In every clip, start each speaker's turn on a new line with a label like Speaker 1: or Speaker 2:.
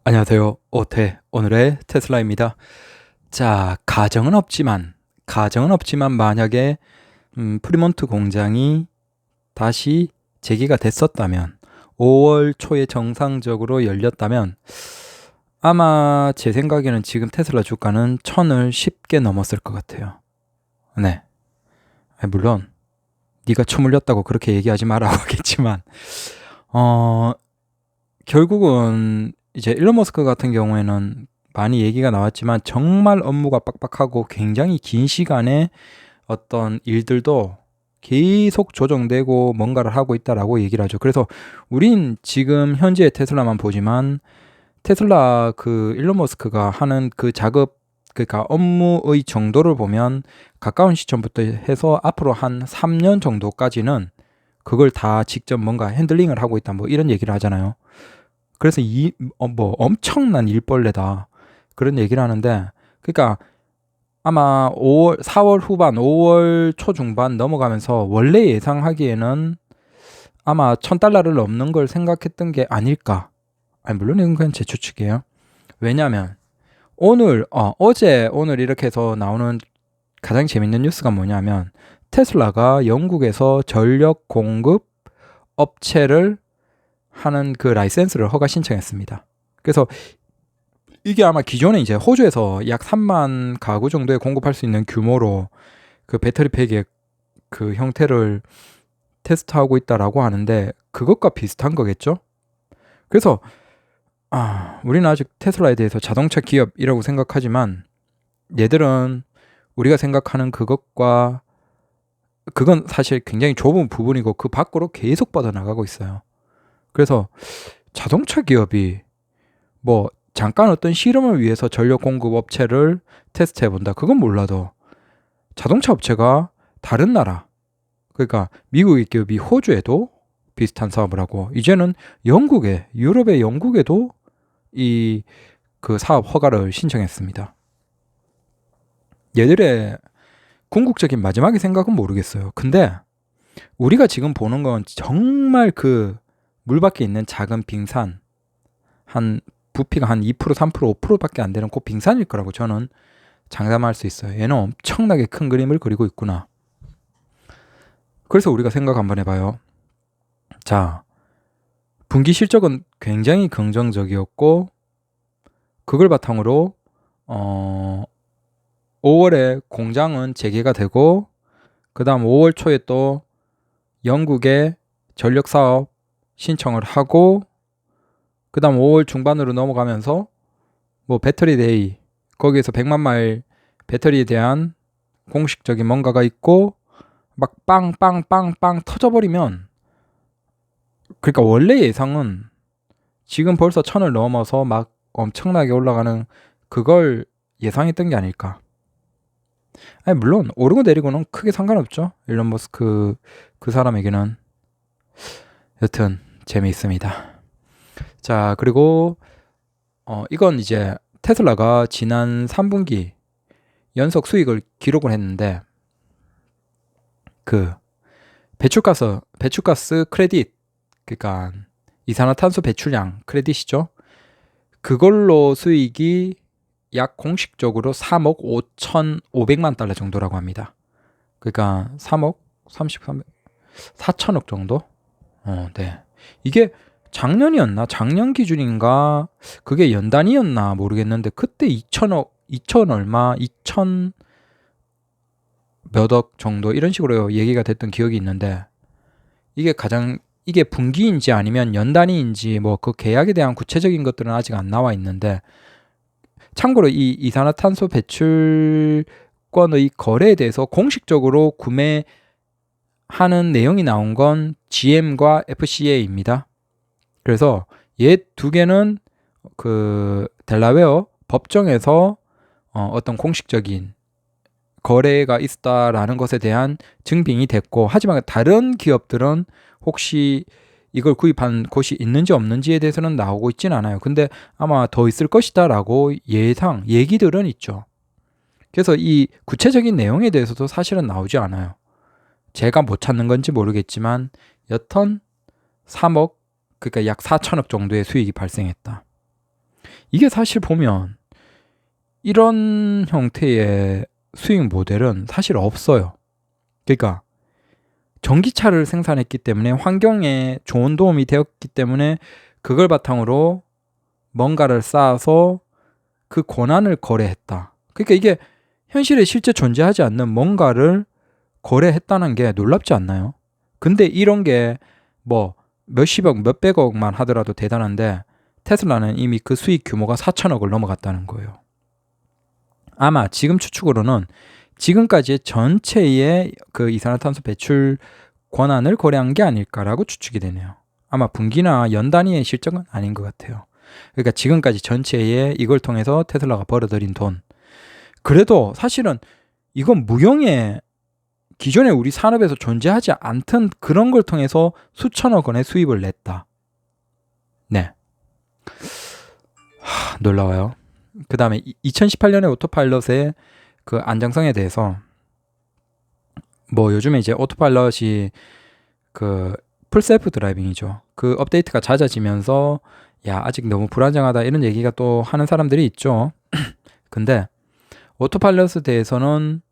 Speaker 1: 안녕하세요. 오늘의 테슬라입니다. 자, 가정은 없지만 만약에 프리몬트 공장이 다시 재개가 됐었다면 5월 초에 정상적으로 열렸다면 아마 제 생각에는 지금 테슬라 주가는 1000을 쉽게 넘었을 것 같아요. 네. 물론 네가 처물렸다고 그렇게 얘기하지 마라고 하겠지만 어, 결국은 이제 일론 머스크 같은 경우에는 많이 얘기가 나왔지만 정말 업무가 빡빡하고 굉장히 긴 시간에 어떤 일들도 계속 조정되고 뭔가를 하고 있다라고 얘기를 하죠. 그래서 우린 지금 현재의 테슬라만 보지만 테슬라 그 일론 머스크가 하는 그 작업 그러니까 업무의 정도를 보면 가까운 시점부터 해서 앞으로 한 3년 정도까지는 그걸 다 직접 뭔가 핸들링을 하고 있다 뭐 이런 얘기를 하잖아요. 그래서 뭐 엄청난 일벌레다 그런 얘기를 하는데, 그러니까 아마 4월 후반, 5월 초중반 넘어가면서 원래 예상하기에는 아마 1000달러를 넘는 걸 생각했던 게 아닐까. 아니, 물론 이건 그냥 제 추측이에요. 왜냐면 오늘 이렇게 해서 나오는 가장 재밌는 뉴스가 뭐냐면 테슬라가 영국에서 전력 공급 업체를 하는 그 라이센스를 허가 신청했습니다. 그래서 이게 아마 기존에 이제 호주에서 약 3만 가구 정도에 공급할 수 있는 규모로 그 배터리 팩의 그 형태를 테스트하고 있다라고 하는데 그것과 비슷한 거겠죠? 그래서 우리는 아직 테슬라에 대해서 자동차 기업이라고 생각하지만 얘들은 우리가 생각하는 그건 사실 굉장히 좁은 부분이고 그 밖으로 계속 뻗어나가고 있어요. 그래서 자동차 기업이 뭐 잠깐 어떤 실험을 위해서 전력 공급 업체를 테스트해 본다. 그건 몰라도 자동차 업체가 다른 나라, 그러니까 미국의 기업이 호주에도 비슷한 사업을 하고 이제는 유럽의 영국에도 이 그 사업 허가를 신청했습니다. 얘들의 궁극적인 마지막의 생각은 모르겠어요. 근데 우리가 지금 보는 건 정말 그 물밖에 있는 작은 빙산, 한 부피가 한 2%, 3%, 5%밖에 안 되는 그 빙산일 거라고 저는 장담할 수 있어요. 얘는 엄청나게 큰 그림을 그리고 있구나. 그래서 우리가 생각 한번 해봐요. 자, 분기 실적은 굉장히 긍정적이었고 그걸 바탕으로 5월에 공장은 재개가 되고 그 다음 5월 초에 또 영국에 전력 사업 신청을 하고 그 다음 5월 중반으로 넘어가면서 뭐 배터리 데이 거기에서 100만 마일 배터리에 대한 공식적인 뭔가가 있고 막 빵빵빵빵 터져버리면, 그러니까 원래 예상은 지금 벌써 1000을 넘어서 막 엄청나게 올라가는 그걸 예상했던 게 아닐까. 아니 물론 오르고 내리고는 크게 상관없죠. 일론 머스크 그 사람에게는. 여튼 재미있습니다. 자, 그리고 이건 이제 테슬라가 지난 3분기 연속 수익을 기록을 했는데 그 배출가스 크레딧, 그러니까 이산화탄소 배출량 크레딧이죠. 그걸로 수익이 약 공식적으로 3억 5,500만 달러 정도라고 합니다. 그러니까 3억 33 4천억 정도? 네. 이게 작년 기준인가 그게 연단이었나 모르겠는데 그때 2천억 2천 얼마 2천 몇 억 정도 이런 식으로 얘기가 됐던 기억이 있는데 이게 분기인지 아니면 연단위인지 뭐 그 계약에 대한 구체적인 것들은 아직 안 나와 있는데, 참고로 이 이산화탄소 배출권의 거래에 대해서 공식적으로 구매하는 내용이 나온 건 GM과 FCA입니다. 그래서 얘 두 개는 그 델라웨어 법정에서 어떤 공식적인 거래가 있다라는 것에 대한 증빙이 됐고, 하지만 다른 기업들은 혹시 이걸 구입한 곳이 있는지 없는지에 대해서는 나오고 있진 않아요. 근데 아마 더 있을 것이다라고 얘기들은 있죠. 그래서 이 구체적인 내용에 대해서도 사실은 나오지 않아요. 제가 못 찾는 건지 모르겠지만 여튼 3억, 그러니까 약 4천억 정도의 수익이 발생했다. 이게 사실 보면 이런 형태의 수익 모델은 사실 없어요. 그러니까 전기차를 생산했기 때문에 환경에 좋은 도움이 되었기 때문에 그걸 바탕으로 뭔가를 쌓아서 그 권한을 거래했다. 그러니까 이게 현실에 실제 존재하지 않는 뭔가를 거래했다는 게 놀랍지 않나요? 근데 이런 게 뭐 몇십억, 몇백억만 하더라도 대단한데 테슬라는 이미 그 수익 규모가 4천억을 넘어갔다는 거예요. 아마 지금 추측으로는 지금까지의 전체의 그 이산화탄소 배출 권한을 거래한 게 아닐까라고 추측이 되네요. 아마 분기나 연 단위의 실적은 아닌 것 같아요. 그러니까 지금까지 전체의 이걸 통해서 테슬라가 벌어들인 돈. 그래도 사실은 이건 무형의 기존에 우리 산업에서 존재하지 않던 그런 걸 통해서 수천억 원의 수입을 냈다. 네. 놀라워요. 그 다음에 2018년에 오토파일럿의 그 안정성에 대해서 뭐 요즘에 이제 오토파일럿이 그 풀셀프 드라이빙이죠. 그 업데이트가 잦아지면서 야 아직 너무 불안정하다 이런 얘기가 또 하는 사람들이 있죠. 근데 오토파일럿에 대해서는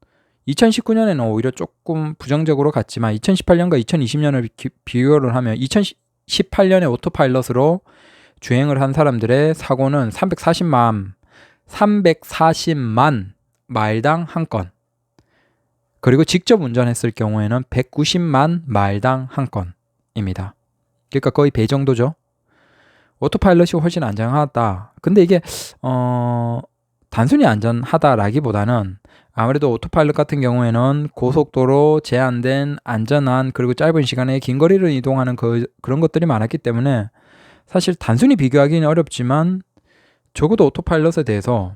Speaker 1: 2019년에는 오히려 조금 부정적으로 갔지만 2018년과 2020년을 비교를 하면 2018년에 오토파일럿으로 주행을 한 사람들의 사고는 340만 마일당 한 건. 그리고 직접 운전했을 경우에는 190만 마일당 한 건입니다. 그러니까 거의 배 정도죠. 오토파일럿이 훨씬 안전하다. 근데 이게 단순히 안전하다라기보다는 아무래도 오토파일럿 같은 경우에는 고속도로 제한된 안전한 그리고 짧은 시간에 긴 거리를 이동하는 그런 것들이 많았기 때문에 사실 단순히 비교하기는 어렵지만 적어도 오토파일럿에 대해서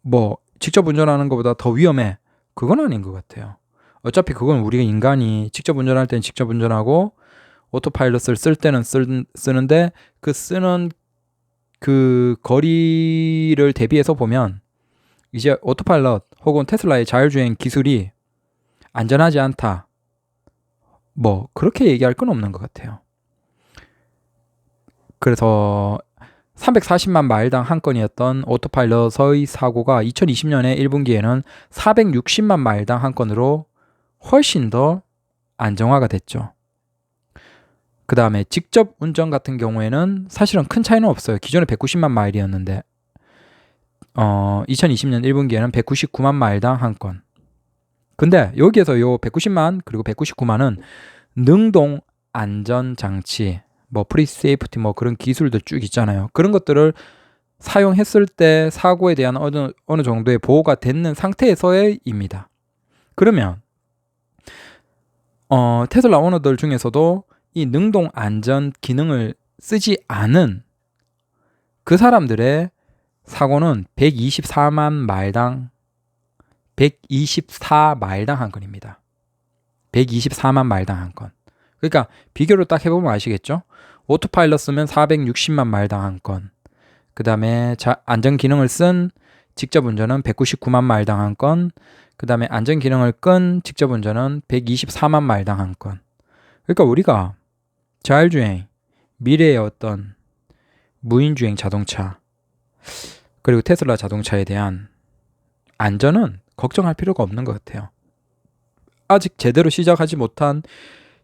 Speaker 1: 뭐 직접 운전하는 것보다 더 위험해. 그건 아닌 것 같아요. 어차피 그건 우리가 인간이 직접 운전할 때는 직접 운전하고 오토파일럿을 쓸 때는 쓰는데 그 쓰는 그 거리를 대비해서 보면 이제 오토파일럿 혹은 테슬라의 자율주행 기술이 안전하지 않다. 뭐 그렇게 얘기할 건 없는 것 같아요. 그래서 340만 마일당 한 건이었던 오토파일럿의 사고가 2020년에 1분기에는 460만 마일당 한 건으로 훨씬 더 안정화가 됐죠. 그 다음에 직접 운전 같은 경우에는 사실은 큰 차이는 없어요. 기존에 190만 마일이었는데 2020년 1분기에는 199만 마일당 한 건. 근데 여기에서 요 190만 그리고 199만은 능동 안전장치 뭐 프리세이프티 뭐 그런 기술들 쭉 있잖아요. 그런 것들을 사용했을 때 사고에 대한 어느 정도의 보호가 되는 상태에서의입니다. 그러면 테슬라 오너들 중에서도 이 능동 안전 기능을 쓰지 않은 그 사람들의 사고는 124만 마일당 124마일당 한 건입니다. 124만 마일당 한 건. 그러니까 비교를 딱 해보면 아시겠죠? 오토파일럿 쓰면 460만 마일당 한 건. 그 다음에 안전 기능을 쓴 직접 운전은 199만 마일당 한 건. 그 다음에 안전 기능을 끈 직접 운전은 124만 마일당 한 건. 그러니까 우리가 자율주행, 미래의 어떤 무인주행 자동차, 그리고 테슬라 자동차에 대한 안전은 걱정할 필요가 없는 것 같아요. 아직 제대로 시작하지 못한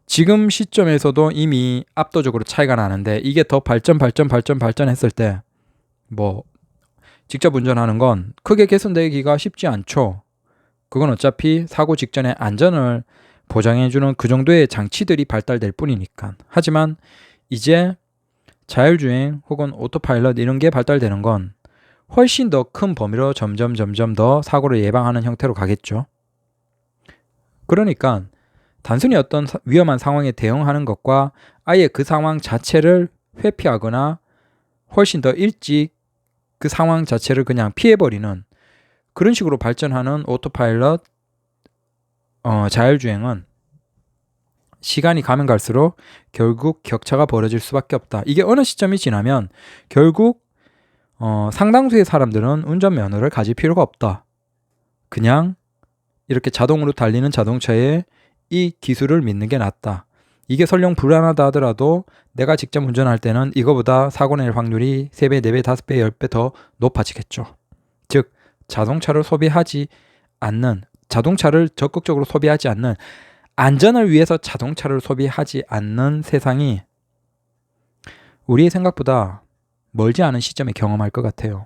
Speaker 1: 지금 시점에서도 이미 압도적으로 차이가 나는데 이게 더 발전했을 때 뭐 직접 운전하는 건 크게 개선되기가 쉽지 않죠. 그건 어차피 사고 직전에 안전을 보장해주는 그 정도의 장치들이 발달될 뿐이니까. 하지만 이제 자율주행 혹은 오토파일럿 이런 게 발달되는 건 훨씬 더 큰 범위로 점점 더 사고를 예방하는 형태로 가겠죠. 그러니까 단순히 어떤 위험한 상황에 대응하는 것과 아예 그 상황 자체를 회피하거나 훨씬 더 일찍 그 상황 자체를 그냥 피해버리는 그런 식으로 발전하는 오토파일럿 자율주행은 시간이 가면 갈수록 결국 격차가 벌어질 수밖에 없다. 이게 어느 시점이 지나면 결국 상당수의 사람들은 운전면허를 가질 필요가 없다. 그냥 이렇게 자동으로 달리는 자동차에 이 기술을 믿는 게 낫다. 이게 설령 불안하다 하더라도 내가 직접 운전할 때는 이거보다 사고 낼 확률이 3배, 4배, 5배, 10배 더 높아지겠죠. 즉 자동차를 적극적으로 소비하지 않는, 안전을 위해서 자동차를 소비하지 않는 세상이 우리의 생각보다 멀지 않은 시점에 경험할 것 같아요.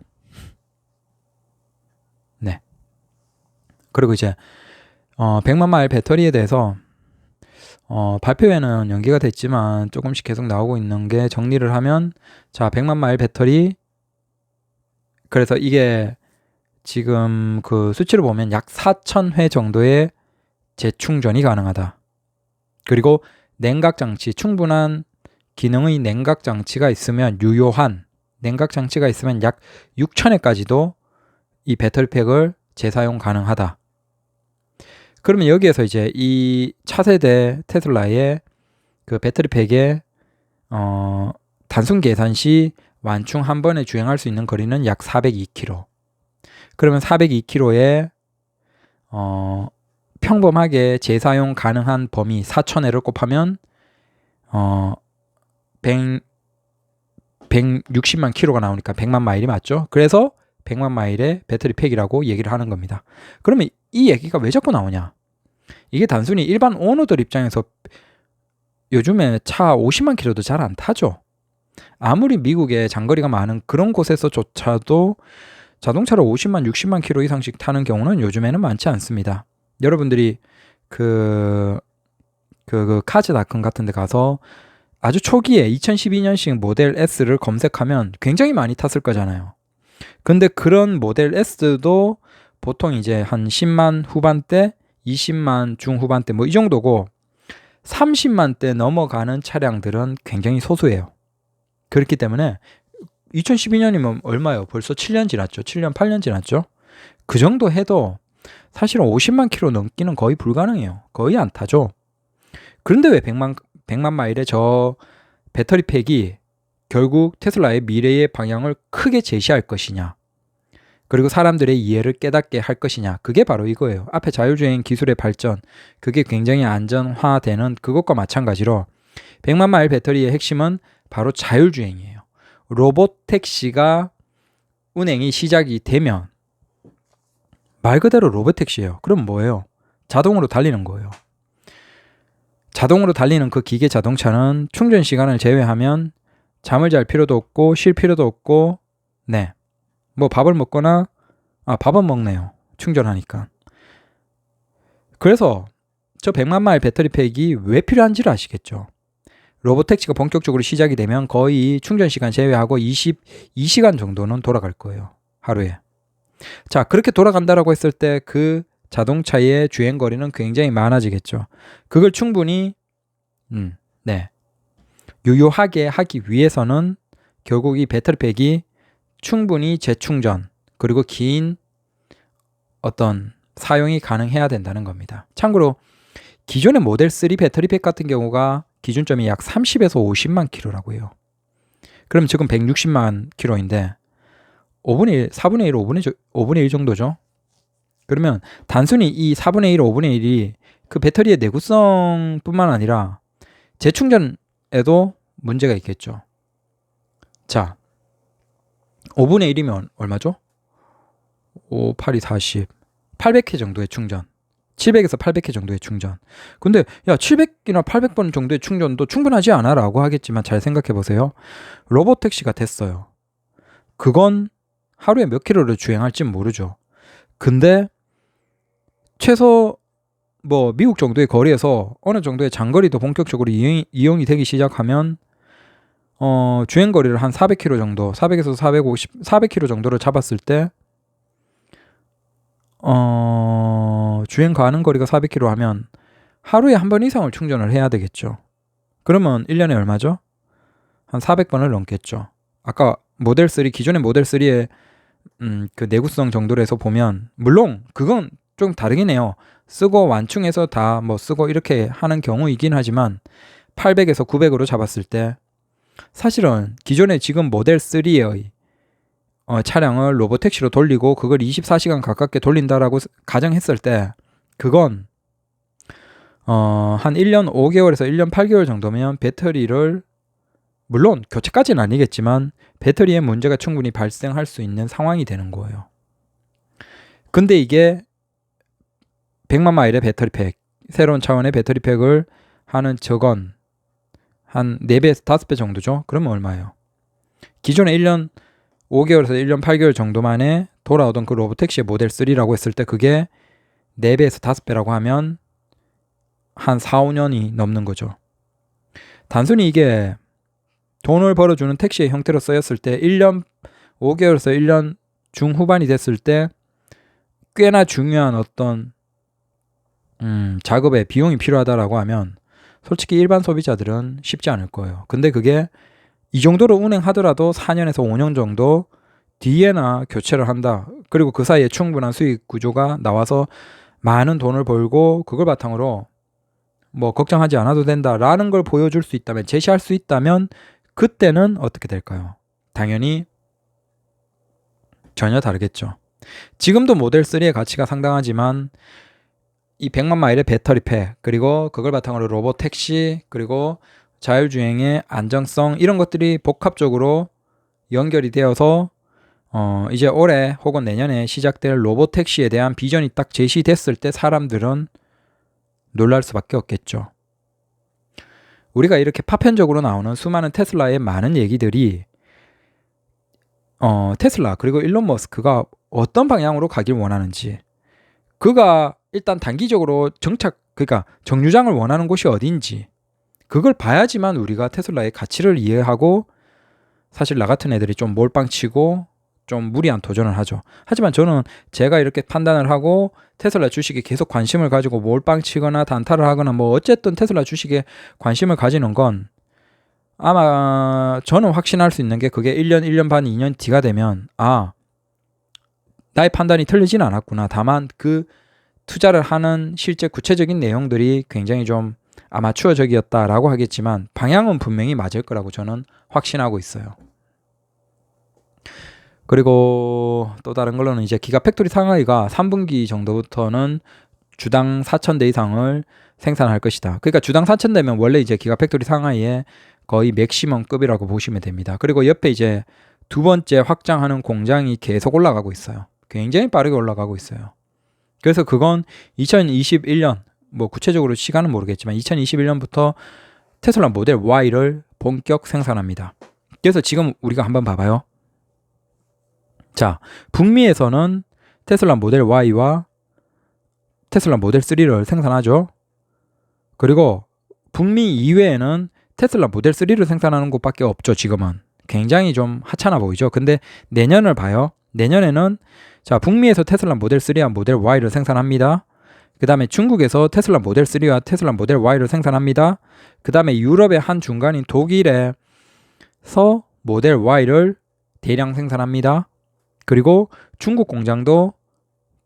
Speaker 1: 네. 그리고 이제 100만 마일 배터리에 대해서 발표회는 연기가 됐지만 조금씩 계속 나오고 있는 게, 정리를 하면, 자, 100만 마일 배터리, 그래서 이게 지금 그 수치를 보면 약 4,000회 정도의 재충전이 가능하다. 그리고 냉각장치, 충분한 기능의 냉각장치가 있으면, 유효한 냉각장치가 있으면 약 6,000회까지도 이 배터리팩을 재사용 가능하다. 그러면 여기에서 이제 이 차세대 테슬라의 그 배터리팩의 단순 계산 시 완충 한 번에 주행할 수 있는 거리는 약 402km. 그러면 402km에 평범하게 재사용 가능한 범위 4,000회를 곱하면 160만 킬로가 나오니까 100만 마일이 맞죠? 그래서 100만 마일의 배터리팩이라고 얘기를 하는 겁니다. 그러면 이 얘기가 왜 자꾸 나오냐? 이게 단순히 일반 오너들 입장에서 요즘에 차 50만 킬로도 잘 안 타죠. 아무리 미국에 장거리가 많은 그런 곳에서조차도 자동차를 50만, 60만 킬로 이상씩 타는 경우는 요즘에는 많지 않습니다. 여러분들이 그 카즈닷컴 같은 데 가서 아주 초기에 2012년식 모델 S를 검색하면 굉장히 많이 탔을 거잖아요. 근데 그런 모델 S도 보통 이제 한 10만 후반대, 20만 중후반대 뭐 이 정도고, 30만대 넘어가는 차량들은 굉장히 소수예요. 그렇기 때문에 2012년이면 얼마예요? 벌써 7년 지났죠. 7년, 8년 지났죠. 그 정도 해도 사실은 50만 킬로 넘기는 거의 불가능해요. 거의 안 타죠. 그런데 왜 100만 마일의 저 배터리팩이 결국 테슬라의 미래의 방향을 크게 제시할 것이냐, 그리고 사람들의 이해를 깨닫게 할 것이냐, 그게 바로 이거예요. 앞에 자율주행 기술의 발전, 그게 굉장히 안전화되는 그것과 마찬가지로 100만 마일 배터리의 핵심은 바로 자율주행이에요. 로봇 택시가 운행이 시작이 되면 말 그대로 로봇 택시예요. 그럼 뭐예요? 자동으로 달리는 거예요. 자동으로 달리는 그 기계 자동차는 충전 시간을 제외하면 잠을 잘 필요도 없고 쉴 필요도 없고, 네, 뭐 밥을 먹거나, 밥은 먹네요. 충전하니까. 그래서 저 100만 마일 배터리팩이 왜 필요한지를 아시겠죠? 로봇택시가 본격적으로 시작이 되면 거의 충전 시간 제외하고 22시간 정도는 돌아갈 거예요. 하루에. 자, 그렇게 돌아간다라고 했을 때 그 자동차의 주행거리는 굉장히 많아지겠죠. 그걸 충분히 네, 유효하게 하기 위해서는 결국 이 배터리팩이 충분히 재충전, 그리고 긴 어떤 사용이 가능해야 된다는 겁니다. 참고로 기존의 모델 3 배터리팩 같은 경우가 기준점이 약 30에서 50만 킬로라고 해요. 그럼 지금 160만 킬로인데 5분의 1, 4분의 1, 5분의 1 정도죠. 그러면 단순히 이 4분의 1, 5분의 1이 그 배터리의 내구성 뿐만 아니라 재충전에도 문제가 있겠죠. 자, 5분의 1이면 얼마죠? 5, 8이 40, 800회 정도의 충전, 700에서 800회 정도의 충전. 근데 야, 700이나 800번 정도의 충전도 충분하지 않아 라고 하겠지만, 잘 생각해 보세요. 로봇택시가 됐어요. 그건 하루에 몇 킬로를 주행할지 모르죠. 근데 최소 뭐 미국 정도의 거리에서 어느 정도의 장거리도 본격적으로 이용이 되기 시작하면 주행 거리를 한 400km 정도, 400에서 450, 400km 정도를 잡았을 때 주행 가는 거리가 400km 하면 하루에 한 번 이상을 충전을 해야 되겠죠. 그러면 1년에 얼마죠? 한 400번을 넘겠죠. 아까 모델 3, 기존의 모델 3의 그 내구성 정도로 해서 보면, 물론 그건 좀 다르긴 해요. 쓰고 완충해서 다 뭐 쓰고 이렇게 하는 경우이긴 하지만 800에서 900으로 잡았을 때 사실은 기존의 지금 모델 3의 차량을 로봇택시로 돌리고 그걸 24시간 가깝게 돌린다라고 가정했을 때 그건 한 1년 5개월에서 1년 8개월 정도면 배터리를 물론 교체까지는 아니겠지만 배터리에 문제가 충분히 발생할 수 있는 상황이 되는 거예요. 근데 이게 100만 마일의 배터리팩, 새로운 차원의 배터리팩을 하는 저건 한 4배에서 5배 정도죠. 그러면 얼마예요? 기존에 1년 5개월에서 1년 8개월 정도 만에 돌아오던 그 로보택시의 모델 3라고 했을 때 그게 4배에서 5배라고 하면 한 4, 5년이 넘는 거죠. 단순히 이게 돈을 벌어주는 택시의 형태로 쓰였을 때 1년 5개월에서 1년 중후반이 됐을 때 꽤나 중요한 어떤 작업에 비용이 필요하다라고 하면 솔직히 일반 소비자들은 쉽지 않을 거예요. 근데 그게 이 정도로 운행하더라도 4년에서 5년 정도 뒤에나 교체를 한다. 그리고 그 사이에 충분한 수익 구조가 나와서 많은 돈을 벌고 그걸 바탕으로 뭐 걱정하지 않아도 된다라는 걸 보여줄 수 있다면, 제시할 수 있다면 그때는 어떻게 될까요? 당연히 전혀 다르겠죠. 지금도 모델 3의 가치가 상당하지만 이 100만 마일의 배터리팩, 그리고 그걸 바탕으로 로봇 택시, 그리고 자율주행의 안정성, 이런 것들이 복합적으로 연결이 되어서 이제 올해 혹은 내년에 시작될 로봇 택시에 대한 비전이 딱 제시됐을 때 사람들은 놀랄 수밖에 없겠죠. 우리가 이렇게 파편적으로 나오는 수많은 테슬라의 많은 얘기들이 테슬라 그리고 일론 머스크가 어떤 방향으로 가길 원하는지, 그가 일단 단기적으로 그러니까 정류장을 원하는 곳이 어딘지 그걸 봐야지만 우리가 테슬라의 가치를 이해하고, 사실 나 같은 애들이 좀 몰빵치고 좀 무리한 도전을 하죠. 하지만 저는 제가 이렇게 판단을 하고 테슬라 주식에 계속 관심을 가지고 몰빵치거나 단타를 하거나 뭐 어쨌든 테슬라 주식에 관심을 가지는 건 아마 저는 확신할 수 있는 게 그게 1년, 1년 반, 2년 뒤가 되면 나의 판단이 틀리진 않았구나. 다만 그 투자를 하는 실제 구체적인 내용들이 굉장히 좀 아마추어적이었다라고 하겠지만 방향은 분명히 맞을 거라고 저는 확신하고 있어요. 그리고 또 다른 걸로는 이제 기가팩토리 상하이가 3분기 정도부터는 주당 4,000대 이상을 생산할 것이다. 그러니까 주당 4,000대면 원래 이제 기가팩토리 상하이의 거의 맥시멈급이라고 보시면 됩니다. 그리고 옆에 이제 두 번째 확장하는 공장이 계속 올라가고 있어요. 굉장히 빠르게 올라가고 있어요. 그래서 그건 2021년, 뭐 구체적으로 시간은 모르겠지만 2021년부터 테슬라 모델 Y를 본격 생산합니다. 그래서 지금 우리가 한번 봐봐요. 자, 북미에서는 테슬라 모델 Y와 테슬라 모델 3를 생산하죠. 그리고 북미 이외에는 테슬라 모델 3를 생산하는 곳밖에 없죠. 지금은 굉장히 좀 하찮아 보이죠. 근데 내년을 봐요. 내년에는 자, 북미에서 테슬라 모델 3와 모델 Y를 생산합니다. 그 다음에 중국에서 테슬라 모델 3와 테슬라 모델 Y를 생산합니다. 그 다음에 유럽의 한 중간인 독일에서 모델 Y를 대량 생산합니다. 그리고 중국 공장도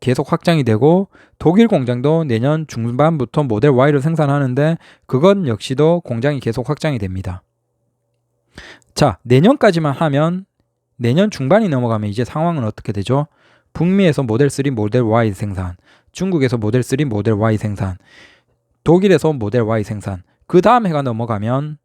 Speaker 1: 계속 확장이 되고 독일 공장도 내년 중반부터 모델 Y를 생산하는데 그건 역시도 공장이 계속 확장이 됩니다. 자, 내년까지만 하면 내년 중반이 넘어가면 이제 상황은 어떻게 되죠? 북미에서 모델 3 모델 Y 생산, 중국에서 모델 3 모델 Y 생산, 독일에서 모델 Y 생산. 그 다음 해가 넘어가면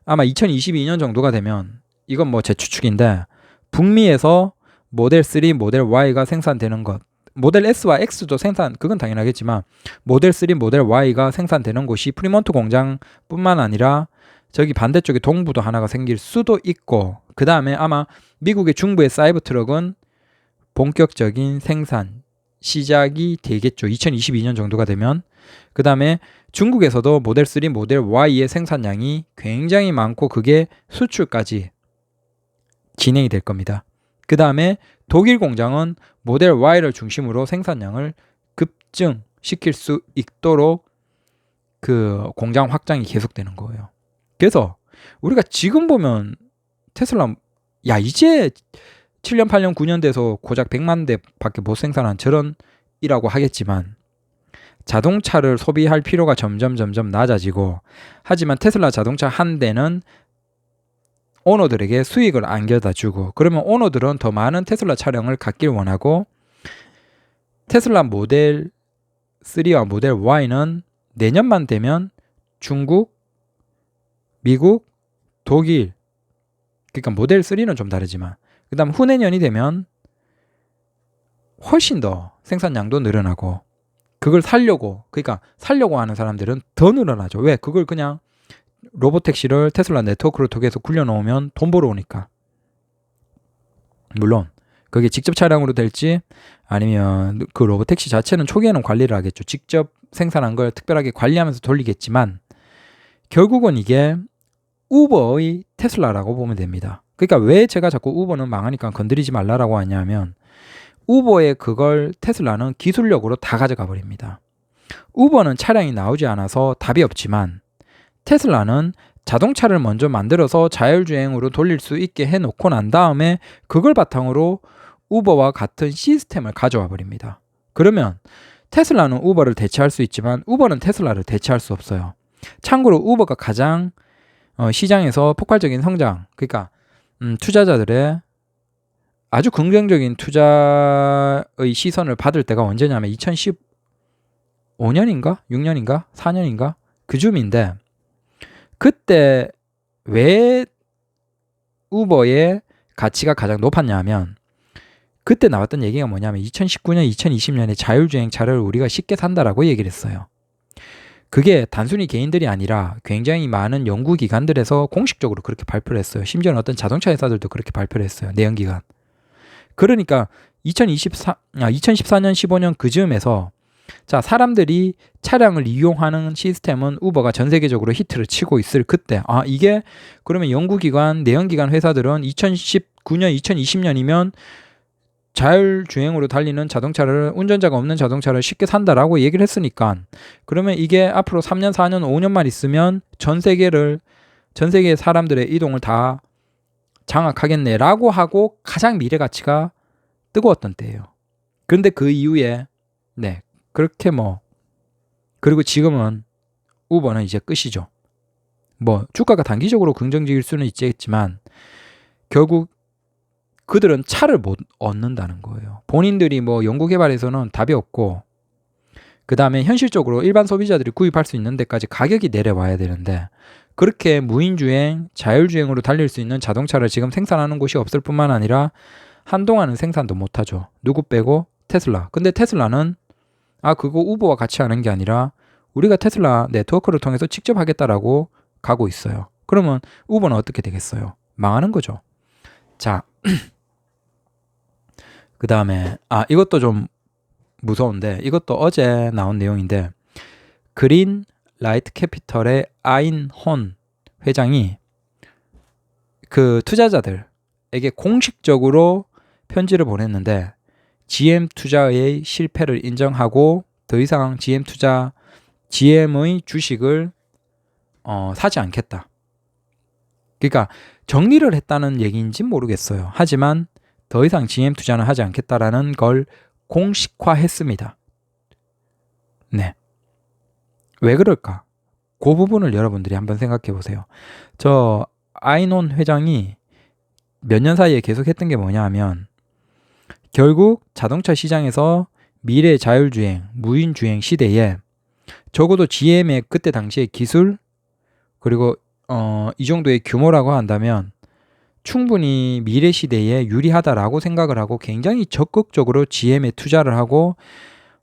Speaker 1: 아마 2022년 정도가 되면, 이건 뭐 제 추측인데, 북미에서 모델 3 모델 Y가 생산되는 것, 모델 S와 X도 생산, 그건 당연하겠지만 모델 3 모델 Y가 생산되는 곳이 프리몬트 공장뿐만 아니라 저기 반대쪽에 동부도 하나가 생길 수도 있고, 그 다음에 아마 미국의 중부의 사이버트럭은 본격적인 생산 시작이 되겠죠. 2022년 정도가 되면. 그 다음에 중국에서도 모델 3 모델 Y의 생산량이 굉장히 많고 그게 수출까지 진행이 될 겁니다. 그 다음에 독일 공장은 모델 Y를 중심으로 생산량을 급증시킬 수 있도록 그 공장 확장이 계속되는 거예요. 그래서 우리가 지금 보면 테슬라 이제 7년 8년 9년 돼서 고작 100만 대밖에 못 생산한 저런 이라고 하겠지만 자동차를 소비할 필요가 점점 낮아지고, 하지만 테슬라 자동차 한 대는 오너들에게 수익을 안겨다 주고, 그러면 오너들은 더 많은 테슬라 차량을 갖길 원하고, 테슬라 모델 3와 모델 Y는 내년만 되면 중국, 미국, 독일, 그러니까 모델 3는 좀 다르지만 그 다음 후내년이 되면 훨씬 더 생산량도 늘어나고 그걸 살려고 하는 사람들은 더 늘어나죠. 왜? 그걸 그냥 로보택시를 테슬라 네트워크를 통해서 굴려놓으면 돈 벌어오니까. 물론 그게 직접 차량으로 될지 아니면 그 로보택시 자체는 초기에는 관리를 하겠죠. 직접 생산한 걸 특별하게 관리하면서 돌리겠지만 결국은 이게 우버의 테슬라라고 보면 됩니다. 그러니까 왜 제가 자꾸 우버는 망하니까 건드리지 말라라고 하냐면 우버의 그걸 테슬라는 기술력으로 다 가져가 버립니다. 우버는 차량이 나오지 않아서 답이 없지만 테슬라는 자동차를 먼저 만들어서 자율주행으로 돌릴 수 있게 해놓고 난 다음에 그걸 바탕으로 우버와 같은 시스템을 가져와 버립니다. 그러면 테슬라는 우버를 대체할 수 있지만 우버는 테슬라를 대체할 수 없어요. 참고로 우버가 가장 시장에서 폭발적인 성장, 그러니까 투자자들의 아주 긍정적인 투자의 시선을 받을 때가 언제냐면 2015년인가? 6년인가? 4년인가? 그 즈음인데 그때 왜 우버의 가치가 가장 높았냐면 그때 나왔던 얘기가 뭐냐면 2019년, 2020년에 자율주행차를 우리가 쉽게 산다라고 얘기를 했어요. 그게 단순히 개인들이 아니라 굉장히 많은 연구기관들에서 공식적으로 그렇게 발표를 했어요. 심지어는 어떤 자동차 회사들도 그렇게 발표를 했어요. 내연기관. 그러니까 2014년, 15년 그 즈음에서 자, 사람들이 차량을 이용하는 시스템은 우버가 전 세계적으로 히트를 치고 있을 그때 이게 그러면 연구기관, 내연기관 회사들은 2019년, 2020년이면 자율주행으로 달리는 자동차를 운전자가 없는 자동차를 쉽게 산다라고 얘기를 했으니까 그러면 이게 앞으로 3년, 4년, 5년만 있으면 전 세계의 사람들의 이동을 다 장악하겠네라고 하고 가장 미래 가치가 뜨거웠던 때예요. 그런데 그 이후에 그렇게 그리고 지금은 우버는 이제 끝이죠. 주가가 단기적으로 긍정적일 수는 있겠지만 결국 그들은 차를 못 얻는다는 거예요. 본인들이 연구개발에서는 답이 없고 그 다음에 현실적으로 일반 소비자들이 구입할 수 있는 데까지 가격이 내려와야 되는데 그렇게 무인주행, 자율주행으로 달릴 수 있는 자동차를 지금 생산하는 곳이 없을 뿐만 아니라 한동안은 생산도 못하죠. 누구 빼고? 테슬라. 근데 테슬라는 그거 우버와 같이 하는 게 아니라 우리가 테슬라 네트워크를 통해서 직접 하겠다라고 가고 있어요. 그러면 우버는 어떻게 되겠어요? 망하는 거죠. 자, 그 다음에 이것도 좀 무서운데 이것도 어제 나온 내용인데 그린 라이트 캐피털의 아인 혼 회장이 그 투자자들에게 공식적으로 편지를 보냈는데 GM 투자의 실패를 인정하고 더 이상 GM의 주식을 사지 않겠다. 그러니까 정리를 했다는 얘기인지는 모르겠어요. 하지만 더 이상 GM 투자는 하지 않겠다라는 걸 공식화했습니다. 네. 왜 그럴까? 그 부분을 여러분들이 한번 생각해 보세요. 저 아이논 회장이 몇 년 사이에 계속했던 게 뭐냐 하면 결국 자동차 시장에서 미래 자율주행, 무인주행 시대에 적어도 GM의 그때 당시의 기술 그리고 이 정도의 규모라고 한다면 충분히 미래 시대에 유리하다라고 생각을 하고 굉장히 적극적으로 GM에 투자를 하고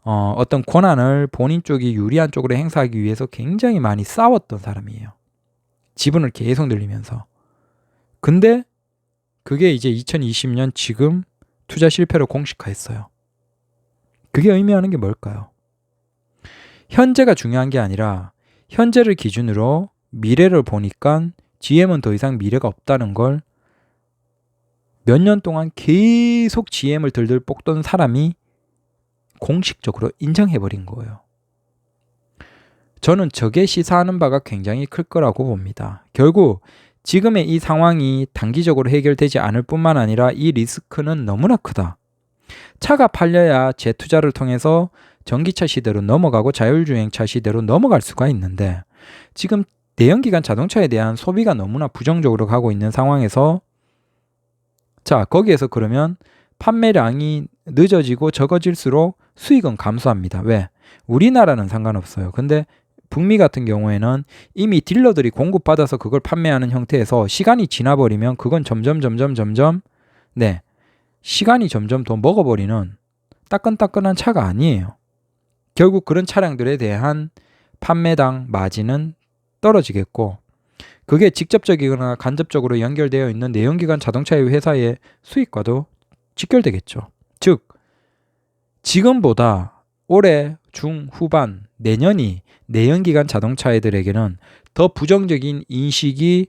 Speaker 1: 어떤 권한을 본인 쪽이 유리한 쪽으로 행사하기 위해서 굉장히 많이 싸웠던 사람이에요. 지분을 계속 늘리면서. 근데 그게 이제 2020년 지금 투자 실패로 공식화했어요. 그게 의미하는 게 뭘까요? 현재가 중요한 게 아니라 현재를 기준으로 미래를 보니까 GM은 더 이상 미래가 없다는 걸 몇 년 동안 계속 GM을 들들 볶던 사람이 공식적으로 인정해버린 거예요. 저는 저게 시사하는 바가 굉장히 클 거라고 봅니다. 결국 지금의 이 상황이 단기적으로 해결되지 않을 뿐만 아니라 이 리스크는 너무나 크다. 차가 팔려야 재투자를 통해서 전기차 시대로 넘어가고 자율주행차 시대로 넘어갈 수가 있는데 지금 내연기관 자동차에 대한 소비가 너무나 부정적으로 가고 있는 상황에서 거기에서 그러면 판매량이 늦어지고 적어질수록 수익은 감소합니다. 왜? 우리나라는 상관없어요. 근데 북미 같은 경우에는 이미 딜러들이 공급받아서 그걸 판매하는 형태에서 시간이 지나버리면 그건 점점 네, 시간이 점점 더 먹어버리는 따끈따끈한 차가 아니에요. 결국 그런 차량들에 대한 판매당 마진은 떨어지겠고, 그게 직접적이거나 간접적으로 연결되어 있는 내연기관 자동차의 회사의 수익과도 직결되겠죠. 즉, 지금보다 올해 중후반 내년이 내연기관 자동차애들에게는 더 부정적인 인식이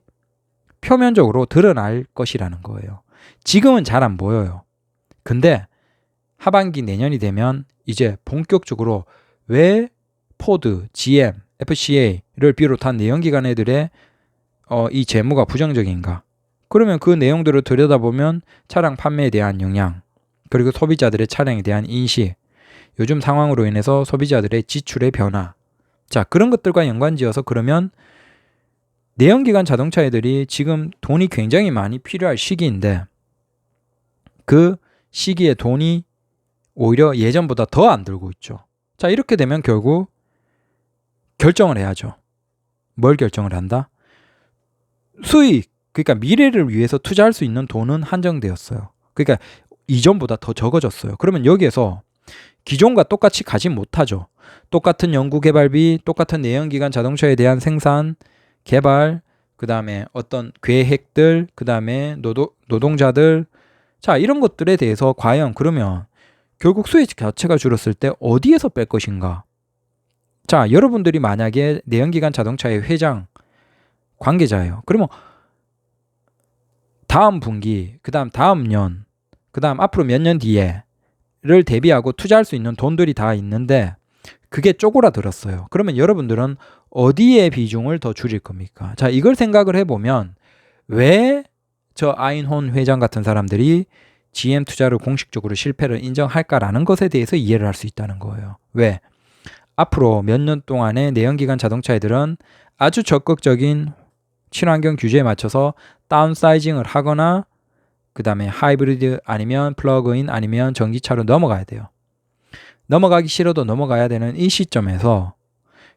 Speaker 1: 표면적으로 드러날 것이라는 거예요. 지금은 잘 안 보여요. 근데 하반기 내년이 되면 이제 본격적으로 왜 포드, GM, FCA를 비롯한 내연기관 애들의 이 재무가 부정적인가? 그러면 그 내용들을 들여다보면 차량 판매에 대한 영향, 그리고 소비자들의 차량에 대한 인식, 요즘 상황으로 인해서 소비자들의 지출의 변화, 자, 그런 것들과 연관지어서 그러면 내연기관 자동차 애들이 지금 돈이 굉장히 많이 필요할 시기인데 그 시기에 돈이 오히려 예전보다 더 안 들고 있죠. 자, 이렇게 되면 결국 결정을 해야죠. 뭘 결정을 한다? 수익, 그러니까 미래를 위해서 투자할 수 있는 돈은 한정되었어요. 그러니까 이전보다 더 적어졌어요. 그러면 여기에서 기존과 똑같이 가지 못하죠. 똑같은 연구개발비, 똑같은 내연기관 자동차에 대한 생산, 개발, 그 다음에 어떤 계획들, 그 다음에 노동자들, 자, 이런 것들에 대해서 과연 그러면 결국 수익 자체가 줄었을 때 어디에서 뺄 것인가? 자, 여러분들이 만약에 내연기관 자동차의 회장, 관계자예요. 그러면 다음 분기, 그 다음 년, 그 다음 앞으로 몇 년 뒤에를 대비하고 투자할 수 있는 돈들이 다 있는데 그게 쪼그라들었어요. 그러면 여러분들은 어디에 비중을 더 줄일 겁니까? 자, 이걸 생각을 해보면 왜 저 아인혼 회장 같은 사람들이 GM 투자를 공식적으로 실패를 인정할까라는 것에 대해서 이해를 할 수 있다는 거예요. 왜? 앞으로 몇 년 동안의 내연기관 자동차애들은 아주 적극적인 친환경 규제에 맞춰서 다운사이징을 하거나 그 다음에 하이브리드 아니면 플러그인 아니면 전기차로 넘어가야 돼요. 넘어가기 싫어도 넘어가야 되는 이 시점에서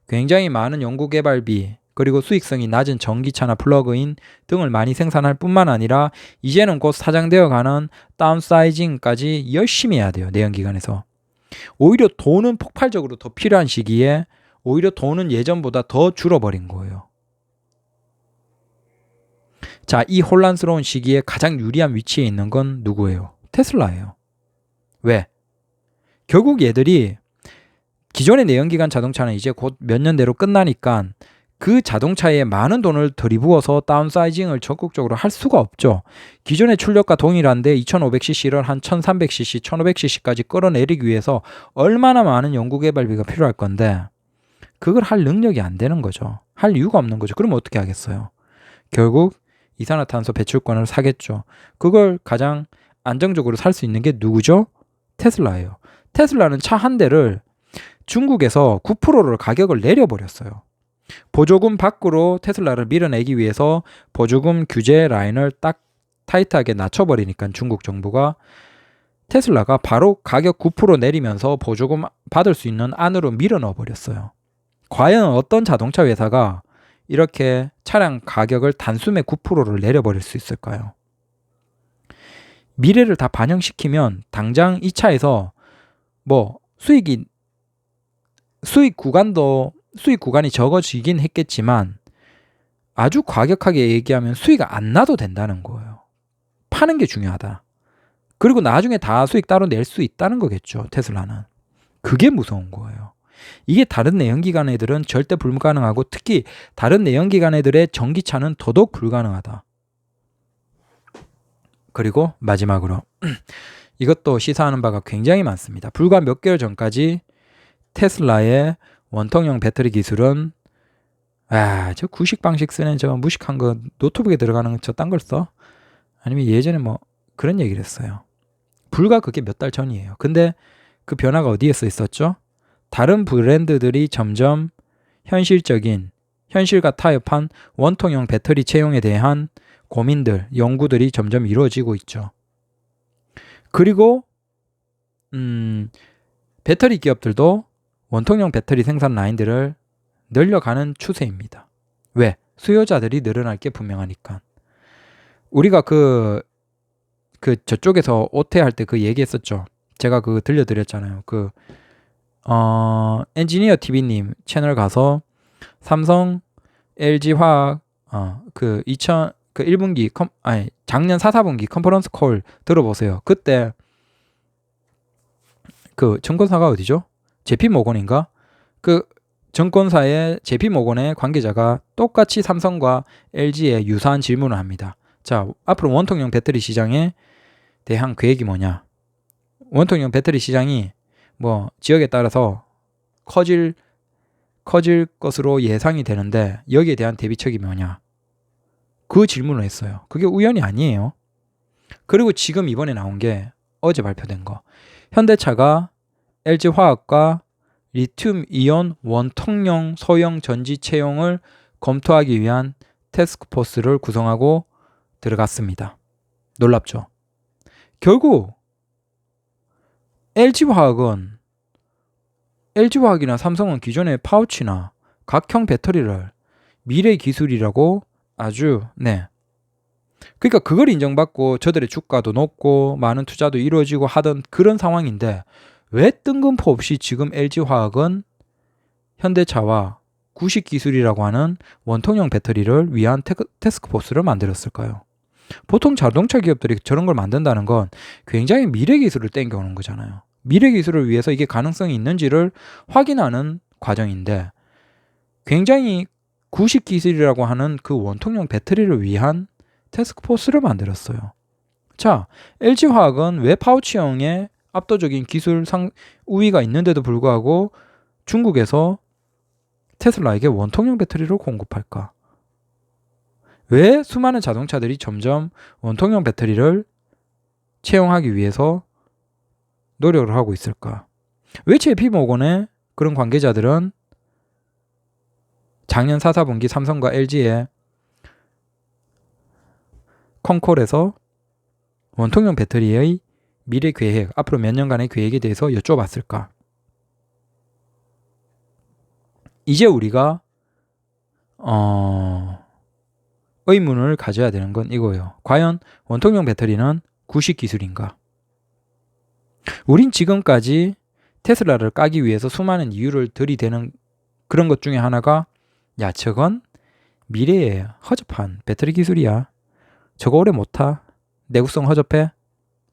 Speaker 1: 굉장히 많은 연구개발비 그리고 수익성이 낮은 전기차나 플러그인 등을 많이 생산할 뿐만 아니라 이제는 곧 사장되어가는 다운사이징까지 열심히 해야 돼요. 내연기관에서. 오히려 돈은 폭발적으로 더 필요한 시기에 오히려 돈은 예전보다 더 줄어버린 거예요. 자, 이 혼란스러운 시기에 가장 유리한 위치에 있는 건 누구예요? 테슬라예요. 왜? 결국 얘들이 기존의 내연기관 자동차는 이제 곧 몇 년 내로 끝나니까 그 자동차에 많은 돈을 들이부어서 다운사이징을 적극적으로 할 수가 없죠. 기존의 출력과 동일한데 2500cc를 한 1300cc, 1500cc까지 끌어내리기 위해서 얼마나 많은 연구개발비가 필요할 건데 그걸 할 능력이 안 되는 거죠. 할 이유가 없는 거죠. 그럼 어떻게 하겠어요? 결국 이산화탄소 배출권을 사겠죠. 그걸 가장 안정적으로 살 수 있는 게 누구죠? 테슬라예요. 테슬라는 차 한 대를 중국에서 9%를 가격을 내려버렸어요. 보조금 밖으로 테슬라를 밀어내기 위해서 보조금 규제 라인을 딱 타이트하게 낮춰버리니까 중국 정부가 테슬라가 바로 가격 9% 내리면서 보조금 받을 수 있는 안으로 밀어넣어 버렸어요. 과연 어떤 자동차 회사가 이렇게 차량 가격을 단숨에 9%를 내려버릴 수 있을까요? 미래를 다 반영시키면 당장 이 차에서 뭐 수익 구간이 적어지긴 했겠지만 아주 과격하게 얘기하면 수익이 안 나도 된다는 거예요. 파는 게 중요하다. 그리고 나중에 다 수익 따로 낼 수 있다는 거겠죠. 테슬라는. 그게 무서운 거예요. 이게 다른 내연기관 애들은 절대 불가능하고 특히 다른 내연기관 애들의 전기차는 더더욱 불가능하다. 그리고 마지막으로 이것도 시사하는 바가 굉장히 많습니다. 불과 몇 개월 전까지 테슬라의 원통형 배터리 기술은 저 구식 방식 쓰는 저 무식한 거 노트북에 들어가는 저 딴 걸 써? 아니면 예전에 뭐 그런 얘기를 했어요. 불과 그게 몇 달 전이에요. 근데 그 변화가 어디에 써 있었죠? 다른 브랜드들이 점점 현실과 타협한 원통형 배터리 채용에 대한 고민들, 연구들이 점점 이루어지고 있죠. 그리고 배터리 기업들도 원통형 배터리 생산 라인들을 늘려가는 추세입니다. 왜? 수요자들이 늘어날 게 분명하니까. 우리가 그 저쪽에서 오태할 때 그 얘기했었죠. 제가 그 들려드렸잖아요. 엔지니어 TV님 채널 가서 삼성, LG화학, 그 1분기, 작년 4, 4분기 컨퍼런스 콜 들어보세요. 그때 그 증권사가 어디죠? JP모건인가? 그 증권사의 JP모건의 관계자가 똑같이 삼성과 LG에 유사한 질문을 합니다. 자, 앞으로 원통형 배터리 시장에 대한 계획이 뭐냐? 원통형 배터리 시장이 뭐 지역에 따라서 커질 것으로 예상이 되는데 여기에 대한 대비책이 뭐냐? 그 질문을 했어요. 그게 우연이 아니에요. 그리고 지금 이번에 나온 게 어제 발표된 거. 현대차가 LG화학과 리튬 이온 원통형 소형 전지 채용을 검토하기 위한 태스크포스를 구성하고 들어갔습니다. 놀랍죠? 결국 LG화학이나 삼성은 기존의 파우치나 각형 배터리를 미래 기술이라고 아주 그러니까 그걸 인정받고 저들의 주가도 높고 많은 투자도 이루어지고 하던 그런 상황인데 왜 뜬금포 없이 지금 LG화학은 현대차와 구식기술이라고 하는 원통형 배터리를 위한 태스크포스를 만들었을까요? 보통 자동차 기업들이 저런 걸 만든다는 건 굉장히 미래 기술을 땡겨오는 거잖아요. 미래 기술을 위해서 이게 가능성이 있는지를 확인하는 과정인데 굉장히 구식 기술이라고 하는 그 원통형 배터리를 위한 태스크포스를 만들었어요. 자, LG화학은 왜 파우치형의 압도적인 기술 우위가 있는데도 불구하고 중국에서 테슬라에게 원통형 배터리를 공급할까? 왜 수많은 자동차들이 점점 원통형 배터리를 채용하기 위해서 노력을 하고 있을까? 왜 JP모건의 그런 관계자들은 작년 4, 4분기 삼성과 LG의 컨콜에서 원통형 배터리의 미래 계획, 앞으로 몇 년간의 계획에 대해서 여쭤봤을까? 이제 우리가 의문을 가져야 되는 건 이거예요. 과연 원통형 배터리는 구식 기술인가? 우린 지금까지 테슬라를 까기 위해서 수많은 이유를 들이대는 그런 것 중에 하나가 야, 저건 미래에 허접한 배터리 기술이야. 저거 오래 못 타. 내구성 허접해.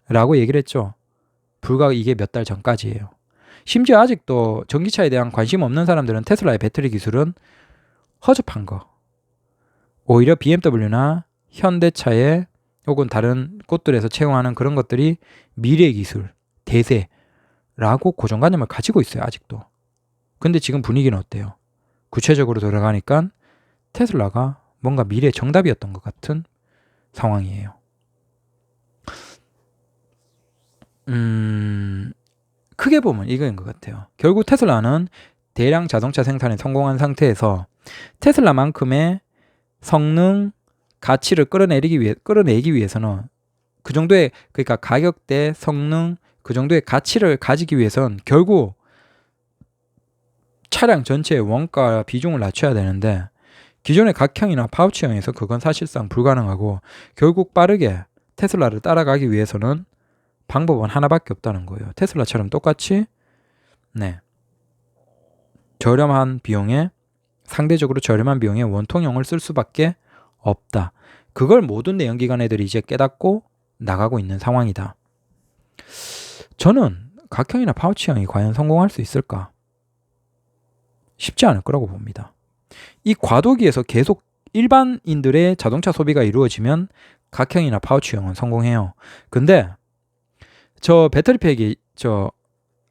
Speaker 1: 라고 얘기를 했죠. 불과 이게 몇 달 전까지예요. 심지어 아직도 전기차에 대한 관심 없는 사람들은 테슬라의 배터리 기술은 허접한 거. 오히려 BMW나 현대차에 혹은 다른 곳들에서 채용하는 그런 것들이 미래 기술, 대세라고 고정관념을 가지고 있어요. 아직도. 근데 지금 분위기는 어때요? 구체적으로 들어가니까 테슬라가 뭔가 미래 정답이었던 것 같은 상황이에요. 크게 보면 이거인 것 같아요. 결국 테슬라는 대량 자동차 생산에 성공한 상태에서 테슬라만큼의 성능, 가치를 끌어내기 위해서는 그 정도의, 그러니까 가격대, 성능, 그 정도의 가치를 가지기 위해서는 결국 차량 전체의 원가 비중을 낮춰야 되는데 기존의 각형이나 파우치형에서 그건 사실상 불가능하고 결국 빠르게 테슬라를 따라가기 위해서는 방법은 하나밖에 없다는 거예요. 테슬라처럼 똑같이 저렴한 비용에, 상대적으로 저렴한 비용에 원통형을 쓸 수밖에 없다. 그걸 모든 내연기관 애들이 이제 깨닫고 나가고 있는 상황이다. 저는 각형이나 파우치형이 과연 성공할 수 있을까? 쉽지 않을 거라고 봅니다. 이 과도기에서 계속 일반인들의 자동차 소비가 이루어지면 각형이나 파우치형은 성공해요. 근데 저 배터리팩이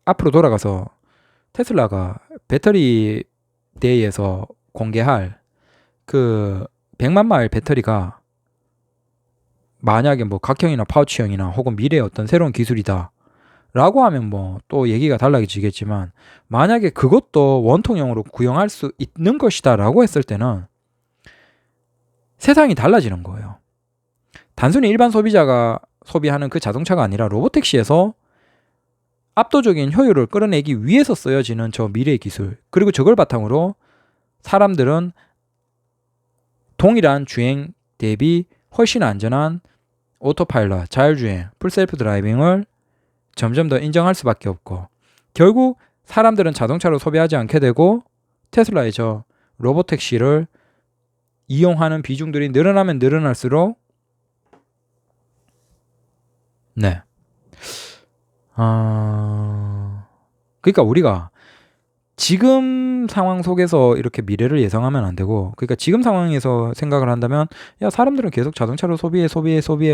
Speaker 1: 앞으로 돌아가서 테슬라가 배터리 데이에서 공개할 그 100만 마일 배터리가 만약에 뭐 각형이나 파우치형이나 혹은 미래의 어떤 새로운 기술이다 라고 하면 뭐 또 얘기가 달라지겠지만 만약에 그것도 원통형으로 구형할 수 있는 것이다 라고 했을 때는 세상이 달라지는 거예요. 단순히 일반 소비자가 소비하는 그 자동차가 아니라 로보택시에서 압도적인 효율을 끌어내기 위해서 쓰여지는 저 미래의 기술, 그리고 저걸 바탕으로 사람들은 동일한 주행 대비 훨씬 안전한 오토파일럿, 자율주행, 풀셀프 드라이빙을 점점 더 인정할 수밖에 없고, 결국 사람들은 자동차를 소비하지 않게 되고 테슬라의 저 로보택시를 이용하는 비중들이 늘어나면 늘어날수록 네. 그러니까 우리가 지금 상황 속에서 이렇게 미래를 예상하면 안 되고, 그러니까 지금 상황에서 생각을 한다면 야, 사람들은 계속 자동차를 소비해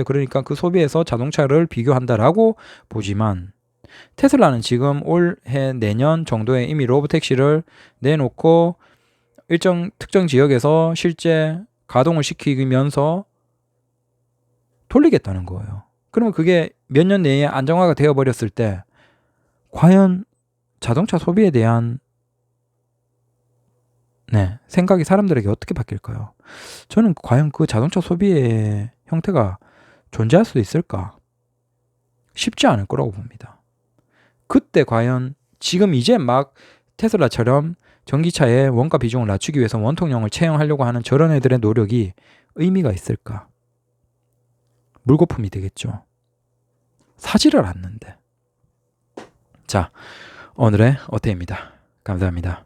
Speaker 1: 그러니까 그 소비에서 자동차를 비교한다라고 보지만, 테슬라는 지금 올해 내년 정도에 이미 로보택시를 내놓고 일정 특정 지역에서 실제 가동을 시키면서 돌리겠다는 거예요. 그러면 그게 몇 년 내에 안정화가 되어버렸을 때 과연 자동차 소비에 대한 생각이 사람들에게 어떻게 바뀔까요? 저는 과연 그 자동차 소비의 형태가 존재할 수 있을까? 쉽지 않을 거라고 봅니다. 그때 과연 지금 이제 막 테슬라처럼 전기차의 원가 비중을 낮추기 위해서 원통형을 채용하려고 하는 저런 애들의 노력이 의미가 있을까? 물거품이 되겠죠. 사지를 않는데. 자, 오늘의 어태입니다. 감사합니다.